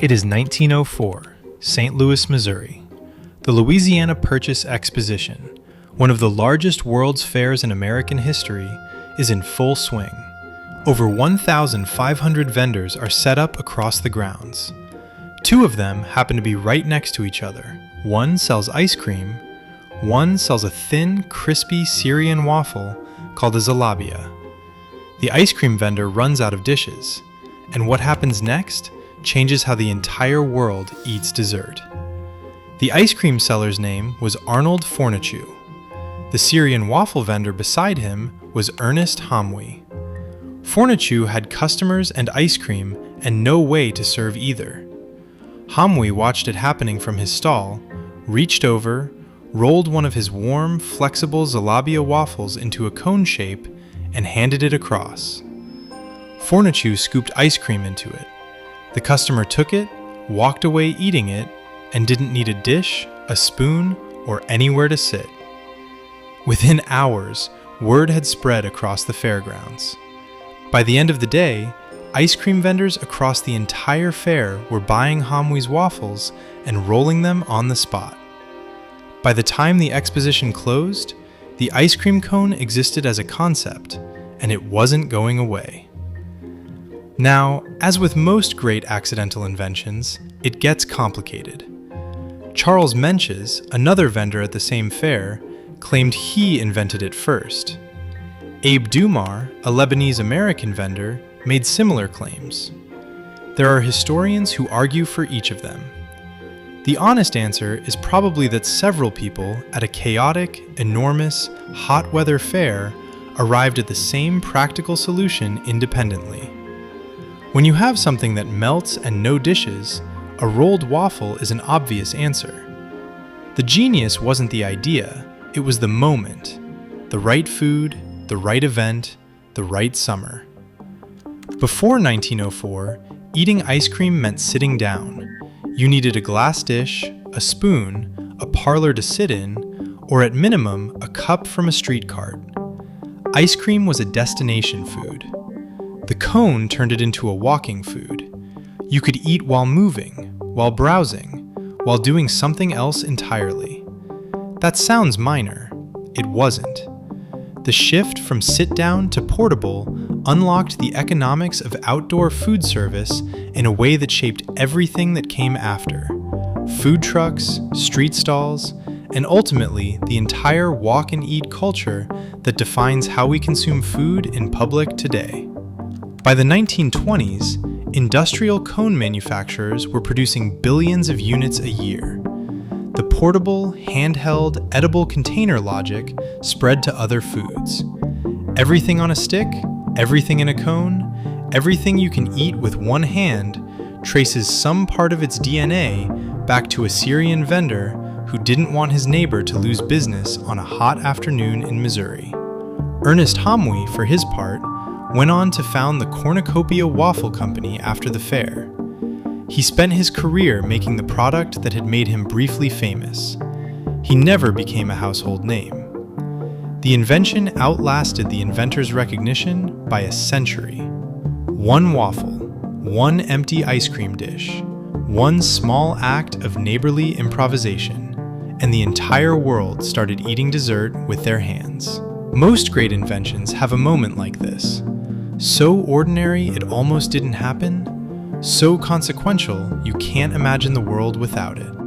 It is 1904, St. Louis, Missouri. The Louisiana Purchase Exposition, one of the largest World's Fairs in American history, is in full swing. Over 1,500 vendors are set up across the grounds. Two of them happen to be right next to each other. One sells ice cream, one sells a thin, crispy Syrian waffle called a zalabia. The ice cream vendor runs out of dishes, and what happens next changes how the entire world eats dessert. The ice cream seller's name was Arnold Fornacieux. The Syrian waffle vendor beside him was Ernest Hamwi. Fornacieux had customers and ice cream and no way to serve either. Hamwi watched it happening from his stall, reached over, rolled one of his warm, flexible zalabia waffles into a cone shape, and handed it across. Fornacieux scooped ice cream into it. The customer took it, walked away eating it, and didn't need a dish, a spoon, or anywhere to sit. Within hours, word had spread across the fairgrounds. By the end of the day, ice cream vendors across the entire fair were buying Hamwi's waffles and rolling them on the spot. By the time the exposition closed, the ice cream cone existed as a concept, and it wasn't going away. Now, as with most great accidental inventions, it gets complicated. Charles Menches, another vendor at the same fair, claimed he invented it first. Abe Dumar, a Lebanese-American vendor, made similar claims. There are historians who argue for each of them. The honest answer is probably that several people at a chaotic, enormous, hot weather fair arrived at the same practical solution independently. When you have something that melts and no dishes, a rolled waffle is an obvious answer. The genius wasn't the idea, it was the moment. The right food, the right event, the right summer. Before 1904, eating ice cream meant sitting down. You needed a glass dish, a spoon, a parlor to sit in, or at minimum, a cup from a street cart. Ice cream was a destination food. The cone turned it into a walking food. You could eat while moving, while browsing, while doing something else entirely. That sounds minor. It wasn't. The shift from sit-down to portable unlocked the economics of outdoor food service in a way that shaped everything that came after. Food trucks, street stalls, and ultimately the entire walk-and-eat culture that defines how we consume food in public today. By the 1920s, industrial cone manufacturers were producing billions of units a year. The portable, handheld, edible container logic spread to other foods. Everything on a stick, everything in a cone, everything you can eat with one hand traces some part of its DNA back to a Syrian vendor who didn't want his neighbor to lose business on a hot afternoon in Missouri. Ernest Hamwi, for his part, went on to found the Cornucopia Waffle Company after the fair. He spent his career making the product that had made him briefly famous. He never became a household name. The invention outlasted the inventor's recognition by a century. One waffle, one empty ice cream dish, one small act of neighborly improvisation, and the entire world started eating dessert with their hands. Most great inventions have a moment like this. So ordinary it almost didn't happen, so consequential you can't imagine the world without it.